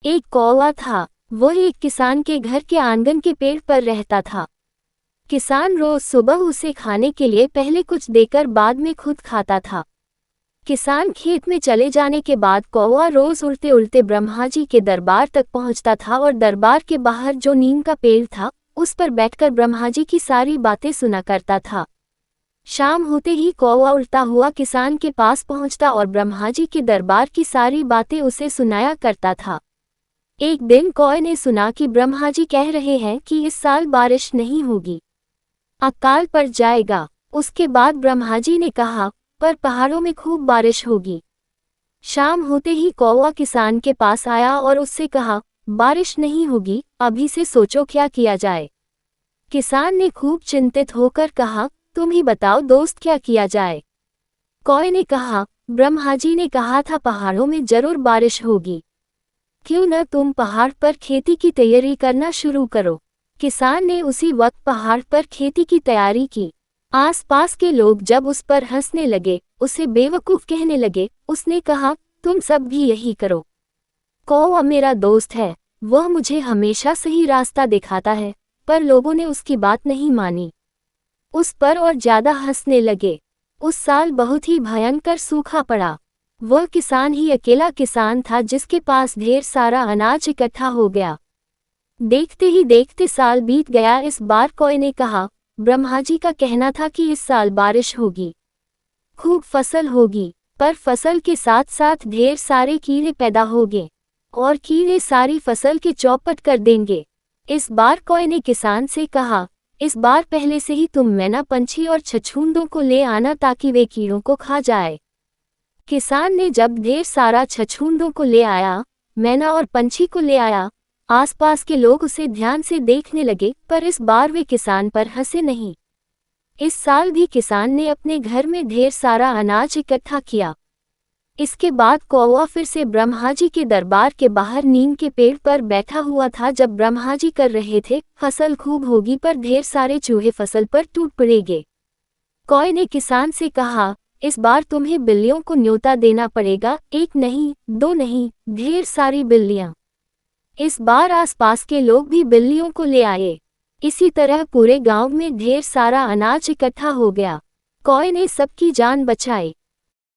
एक कौवा था। वह एक किसान के घर के आंगन के पेड़ पर रहता था। किसान रोज सुबह उसे खाने के लिए पहले कुछ देकर बाद में खुद खाता था। किसान खेत में चले जाने के बाद कौवा रोज उड़ते उड़ते ब्रह्मा जी के दरबार तक पहुंचता था और दरबार के बाहर जो नीम का पेड़ था उस पर बैठकर ब्रह्मा जी की सारी बातें सुना करता था। शाम होते ही कौवा उड़ता हुआ किसान के पास पहुंचता और ब्रह्मा जी के दरबार की सारी बातें उसे सुनाया करता था। एक दिन कौवे ने सुना कि ब्रह्मा जी कह रहे हैं कि इस साल बारिश नहीं होगी, अकाल पड़ जाएगा। उसके बाद ब्रह्मा जी ने कहा, पर पहाड़ों में खूब बारिश होगी। शाम होते ही कौवा किसान के पास आया और उससे कहा, बारिश नहीं होगी, अभी से सोचो क्या किया जाए। किसान ने खूब चिंतित होकर कहा, तुम ही बताओ दोस्त क्या किया जाए। कौवे ने कहा, ब्रह्मा जी ने कहा था पहाड़ों में जरूर बारिश होगी, क्यों न तुम पहाड़ पर खेती की तैयारी करना शुरू करो। किसान ने उसी वक्त पहाड़ पर खेती की तैयारी की। आसपास के लोग जब उस पर हंसने लगे, उसे बेवकूफ कहने लगे, उसने कहा, तुम सब भी यही करो। कौवा मेरा दोस्त है, वह मुझे हमेशा सही रास्ता दिखाता है, पर लोगों ने उसकी बात नहीं मानी, उस पर और ज्यादा हंसने लगे। उस साल बहुत ही भयंकर सूखा पड़ा। वह किसान ही अकेला किसान था जिसके पास ढेर सारा अनाज इकट्ठा हो गया। देखते ही देखते साल बीत गया। इस बार कौवे ने कहा, ब्रह्मा जी का कहना था कि इस साल बारिश होगी, खूब फसल होगी, पर फसल के साथ साथ ढेर सारे कीड़े पैदा होंगे और कीड़े सारी फसल के चौपट कर देंगे। इस बार कौवे ने किसान से कहा, इस बार पहले से ही तुम मैना पंछी और छछूंदों को ले आना ताकि वे कीड़ों को खा जाए। किसान ने जब ढेर सारा छछूंदों को ले आया, मैना और पंछी को ले आया, आसपास के लोग उसे ध्यान से देखने लगे, पर इस बार वे किसान पर हंसे नहीं। इस साल भी किसान ने अपने घर में ढेर सारा अनाज इकट्ठा किया। इसके बाद कौवा फिर से ब्रह्मा जी के दरबार के बाहर नीम के पेड़ पर बैठा हुआ था। जब ब्रह्मा जी कर रहे थे, फसल खूब होगी पर ढेर सारे चूहे फसल पर टूट पड़ेंगे। कौवे ने किसान से कहा, इस बार तुम्हें बिल्लियों को न्योता देना पड़ेगा, एक नहीं, दो नहीं, ढेर सारी बिल्लियां। इस बार आसपास के लोग भी बिल्लियों को ले आए। इसी तरह पूरे गांव में ढेर सारा अनाज इकट्ठा हो गया। कौवे ने सबकी जान बचाई।